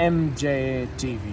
MJ TV।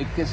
21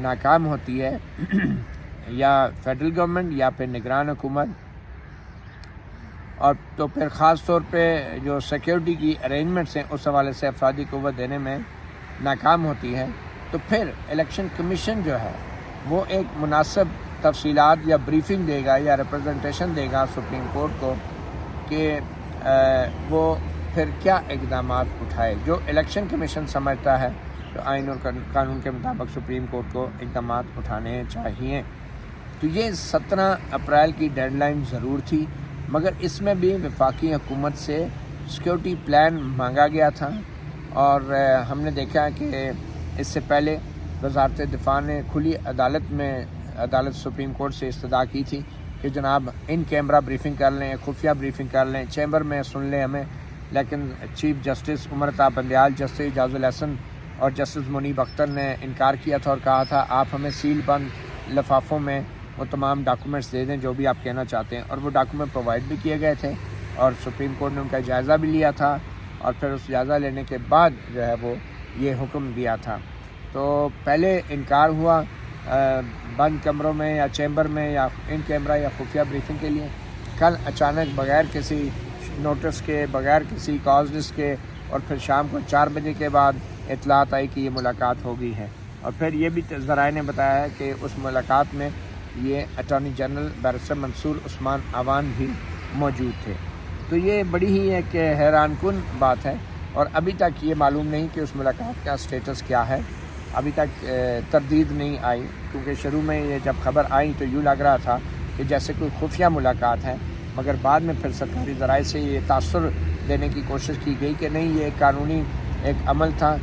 ناکام ہوتی ہے یا فیڈرل گورنمنٹ یا پھر نگران حکومت، اور تو پھر خاص طور پہ جو سیکیورٹی کی ارینجمنٹس ہیں اس حوالے سے افرادی قوت دینے میں ناکام ہوتی ہے، تو پھر الیکشن کمیشن جو ہے وہ ایک مناسب تفصیلات یا بریفنگ دے گا یا ریپرزنٹیشن دے گا سپریم کورٹ کو کہ وہ پھر کیا اقدامات اٹھائے، جو الیکشن کمیشن سمجھتا ہے تو آئین اور قانون کے مطابق سپریم کورٹ کو اقدامات اٹھانے چاہیے۔ تو یہ 17 اپریل کی ڈیڈ لائن ضرور تھی، مگر اس میں بھی وفاقی حکومت سے سیکیورٹی پلان مانگا گیا تھا، اور ہم نے دیکھا کہ اس سے پہلے وزارت دفاع نے کھلی عدالت سپریم کورٹ سے استدعا کی تھی کہ جناب ان کیمرہ بریفنگ کر لیں، خفیہ بریفنگ کر لیں، چیمبر میں سن لیں ہمیں، لیکن chief justice Umar Ata Bandial, justice اعجاز الحسن اور جسٹس منیب اختر نے انکار کیا تھا اور کہا تھا آپ ہمیں سیل بند لفافوں میں وہ تمام ڈاکومنٹس دے دیں جو بھی آپ کہنا چاہتے ہیں، اور وہ ڈاکومنٹ پرووائڈ بھی کیے گئے تھے، اور سپریم کورٹ نے ان کا جائزہ بھی لیا تھا، اور پھر اس جائزہ لینے کے بعد جو ہے وہ یہ حکم دیا تھا۔ تو پہلے انکار ہوا بند کمروں میں یا چیمبر میں یا ان کیمرہ یا خفیہ بریفنگ کے لیے، کل اچانک بغیر کسی نوٹس کے، بغیر کسی کاز لسٹ کے، اور پھر شام کو 4 بجے کے بعد اطلاعات آئی کہ یہ ملاقات ہو گئی ہے، اور پھر یہ بھی ذرائع نے بتایا ہے کہ اس ملاقات میں یہ اٹارنی جنرل بیرسٹر منصور عثمان آوان بھی موجود تھے۔ تو یہ بڑی ہی ایک حیران کن بات ہے، اور ابھی تک یہ معلوم نہیں کہ اس ملاقات کا سٹیٹس کیا ہے، ابھی تک تردید نہیں آئی، کیونکہ شروع میں یہ جب خبر آئی تو یوں لگ رہا تھا کہ جیسے کوئی خفیہ ملاقات ہے، مگر بعد میں پھر سرکاری ذرائع سے یہ تاثر دینے کی کوشش کی گئی کہ نہیں، یہ ایک قانونی ایک عمل تھا،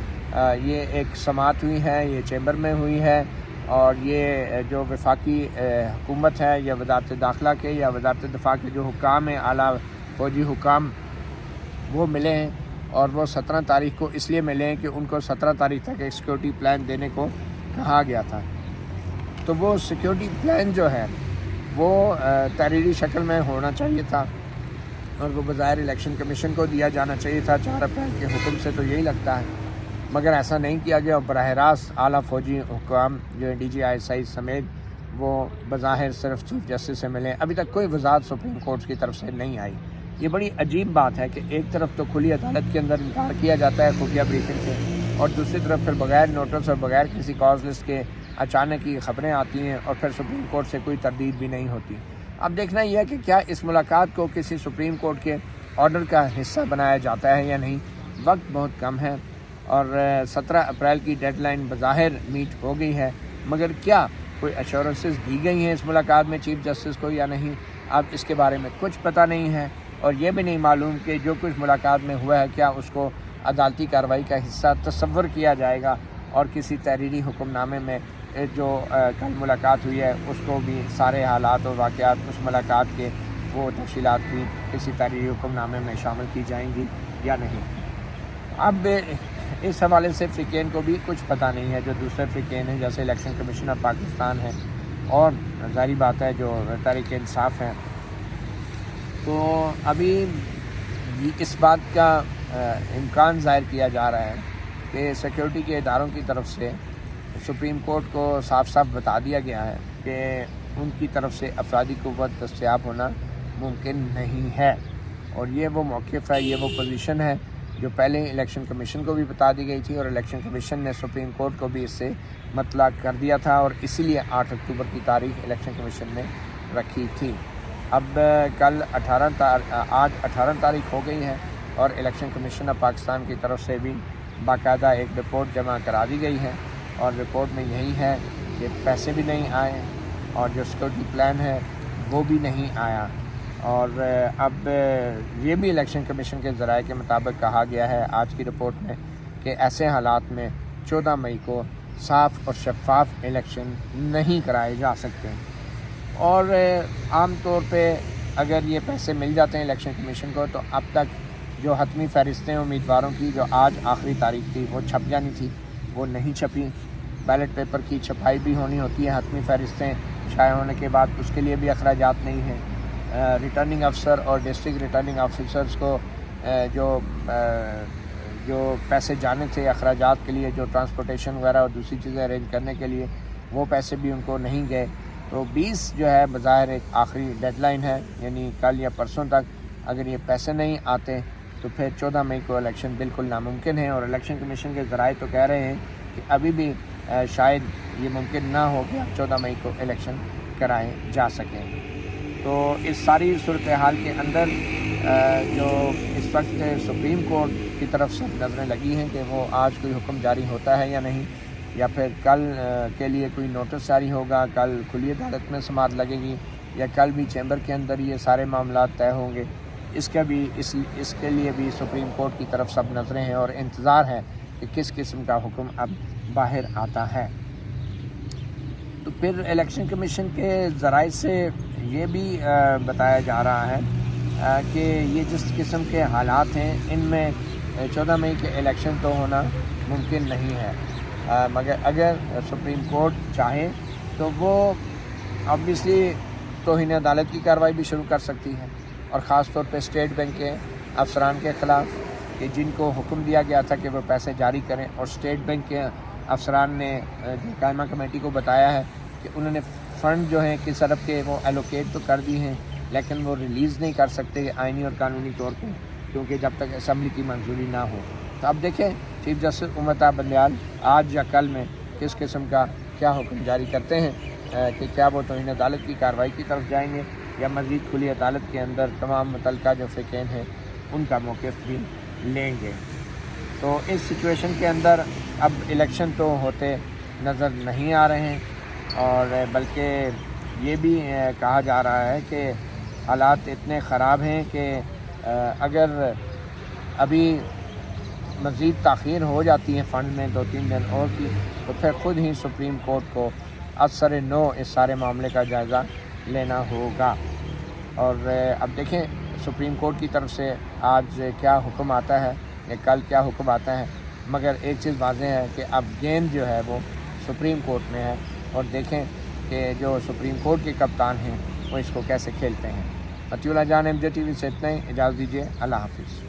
یہ ایک سماعت ہوئی ہے، یہ چیمبر میں ہوئی ہے، اور یہ جو وفاقی حکومت ہے یا وزارت داخلہ کے یا وزارت دفاع کے جو حکام ہیں، اعلیٰ فوجی حکام، وہ ملے ہیں، اور وہ 17 تاریخ کو اس لیے ملے ہیں کہ ان کو 17 تاریخ تک ایک سیکیورٹی پلان دینے کو کہا گیا تھا۔ تو وہ سیکیورٹی پلان جو ہے وہ تحریری شکل میں ہونا چاہیے تھا، اور وہ بظاہر الیکشن کمیشن کو دیا جانا چاہیے تھا 4 اپریل کے حکم سے، تو یہی لگتا ہے، مگر ایسا نہیں کیا گیا، اور براہ راست اعلیٰ فوجی حکام جو ڈی جی ISI سمیت وہ بظاہر صرف چیف جسٹس سے ملیں، ابھی تک کوئی وضاحت سپریم کورٹ کی طرف سے نہیں آئی۔ یہ بڑی عجیب بات ہے کہ ایک طرف تو کھلی عدالت کے اندر انکار کیا جاتا ہے خفیہ بریفنگ سے، اور دوسری طرف پھر بغیر نوٹس اور بغیر کسی کاز لسٹ کے اچانک ہی خبریں آتی ہیں، اور پھر سپریم کورٹ سے کوئی تردید بھی نہیں ہوتی۔ اب دیکھنا یہ ہے کہ کیا اس ملاقات کو کسی سپریم کورٹ کے آرڈر کا حصہ بنایا جاتا ہے یا نہیں۔ وقت بہت کم ہے، اور 17 اپریل کی ڈیڈ لائن بظاہر میٹ ہو گئی ہے، مگر کیا کوئی ایشورنسز دی گئی ہیں اس ملاقات میں چیف جسٹس کو یا نہیں، اب اس کے بارے میں کچھ پتہ نہیں ہے، اور یہ بھی نہیں معلوم کہ جو کچھ ملاقات میں ہوا ہے کیا اس کو عدالتی کارروائی کا حصہ تصور کیا جائے گا، اور کسی تحریری حکم نامے میں جو کل ملاقات ہوئی ہے اس کو بھی سارے حالات اور واقعات اس ملاقات کے وہ تفصیلات بھی کسی تحریری حکم نامے میں شامل کی جائیں گی یا نہیں۔ اب اس حوالے سے فریقین کو بھی کچھ پتہ نہیں ہے، جو دوسرے فریقین ہیں جیسے الیکشن کمیشن آف پاکستان ہے، اور ظاہری بات ہے جو تحریک انصاف ہے، تو ابھی اس بات کا امکان ظاہر کیا جا رہا ہے کہ سیکیورٹی کے اداروں کی طرف سے سپریم کورٹ کو صاف صاف بتا دیا گیا ہے کہ ان کی طرف سے افرادی قوت دستیاب ہونا ممکن نہیں ہے، اور یہ وہ موقف ہے، یہ وہ پوزیشن ہے جو پہلے الیکشن کمیشن کو بھی بتا دی گئی تھی، اور الیکشن کمیشن نے سپریم کورٹ کو بھی اس سے مطلع کر دیا تھا، اور اسی لیے 8 اکتوبر کی تاریخ الیکشن کمیشن نے رکھی تھی۔ اب آج 18 تاریخ ہو گئی ہے، اور الیکشن کمیشن آف پاکستان کی طرف سے بھی باقاعدہ ایک رپورٹ جمع کرا دی گئی ہے، اور رپورٹ میں یہی ہے کہ پیسے بھی نہیں آئے، اور جو سیکورٹی پلان ہے وہ بھی نہیں آیا، اور اب یہ بھی الیکشن کمیشن کے ذرائع کے مطابق کہا گیا ہے آج کی رپورٹ میں کہ ایسے حالات میں 14 مئی کو صاف اور شفاف الیکشن نہیں کرائے جا سکتے، اور عام طور پہ اگر یہ پیسے مل جاتے ہیں الیکشن کمیشن کو تو اب تک جو حتمی فہرستیں امیدواروں کی جو آج آخری تاریخ تھی وہ چھپ جانی تھی، وہ نہیں چھپی۔ بیلٹ پیپر کی چھپائی بھی ہونی ہوتی ہے حتمی فہرستیں شائع ہونے کے بعد، اس کے لیے بھی اخراجات نہیں ہیں۔ ریٹرننگ افسر اور ڈسٹرکٹ ریٹرننگ آفیسرز کو جو پیسے جانے تھے اخراجات کے لیے، جو ٹرانسپورٹیشن وغیرہ اور دوسری چیزیں ارینج کرنے کے لیے، وہ پیسے بھی ان کو نہیں گئے. تو 20 جو ہے بظاہر ایک آخری ڈیڈ لائن ہے، یعنی کل یا پرسوں تک اگر یہ پیسے نہیں آتے تو پھر 14 مئی کو الیکشن بالکل ناممکن ہے. اور الیکشن کمیشن کے ذرائع تو کہہ رہے ہیں کہ ابھی بھی شاید یہ ممکن نہ ہو کہ 14 مئی کو الیکشن کرائے جا سکیں. تو اس ساری صورتحال کے اندر جو اس وقت سپریم کورٹ کی طرف سے نظریں لگی ہیں کہ وہ آج کوئی حکم جاری ہوتا ہے یا نہیں، یا پھر کل کے لیے کوئی نوٹس جاری ہوگا، کل کھلی عدالت میں سماعت لگے گی، یا کل بھی چیمبر کے اندر یہ سارے معاملات طے ہوں گے. اس کے لیے بھی سپریم کورٹ کی طرف سب نظریں ہیں اور انتظار ہے کہ کس قسم کا حکم اب باہر آتا ہے. تو پھر الیکشن کمیشن کے ذرائع سے یہ بھی بتایا جا رہا ہے کہ یہ جس قسم کے حالات ہیں ان میں 14 مئی کے الیکشن تو ہونا ممکن نہیں ہے، مگر اگر سپریم کورٹ چاہے تو وہ آبویسلی توہین عدالت کی کارروائی بھی شروع کر سکتی ہے، اور خاص طور پہ اسٹیٹ بینک کے افسران کے خلاف کہ جن کو حکم دیا گیا تھا کہ وہ پیسے جاری کریں، اور اسٹیٹ بینک کے افسران نے قائمہ کمیٹی کو بتایا ہے کہ انہوں نے فنڈ جو ہیں کس ارب کے وہ ایلوکیٹ تو کر دی ہیں لیکن وہ ریلیز نہیں کر سکتے آئینی اور قانونی طور پہ، کیونکہ جب تک اسمبلی کی منظوری نہ ہو. تو اب دیکھیں چیف جسٹس امتا بندیال آج یا کل میں کس قسم کا کیا حکم جاری کرتے ہیں کہ کیا وہ توہین عدالت کی کارروائی کی طرف جائیں گے یا مزید کھلی عدالت کے اندر تمام متعلقہ جو فریقین ہیں ان کا موقف بھی لیں گے. تو اس سچویشن کے اندر اب الیکشن تو ہوتے نظر نہیں آ رہے ہیں، اور بلکہ یہ بھی کہا جا رہا ہے کہ حالات اتنے خراب ہیں کہ اگر ابھی مزید تاخیر ہو جاتی ہے فنڈ میں 2-3 دن اور کی، تو پھر خود ہی سپریم کورٹ کو اثر نو اس سارے معاملے کا جائزہ لینا ہوگا. اور اب دیکھیں سپریم کورٹ کی طرف سے آج کیا حکم آتا ہے یا کل کیا حکم آتا ہے، مگر ایک چیز واضح ہے کہ اب گیند جو ہے وہ سپریم کورٹ میں ہے، اور دیکھیں کہ جو سپریم کورٹ کے کپتان ہیں وہ اس کو کیسے کھیلتے ہیں. مطیع اللہ جان MJ TV سے اتنا ہی، اجازت دیجیے، اللہ حافظ.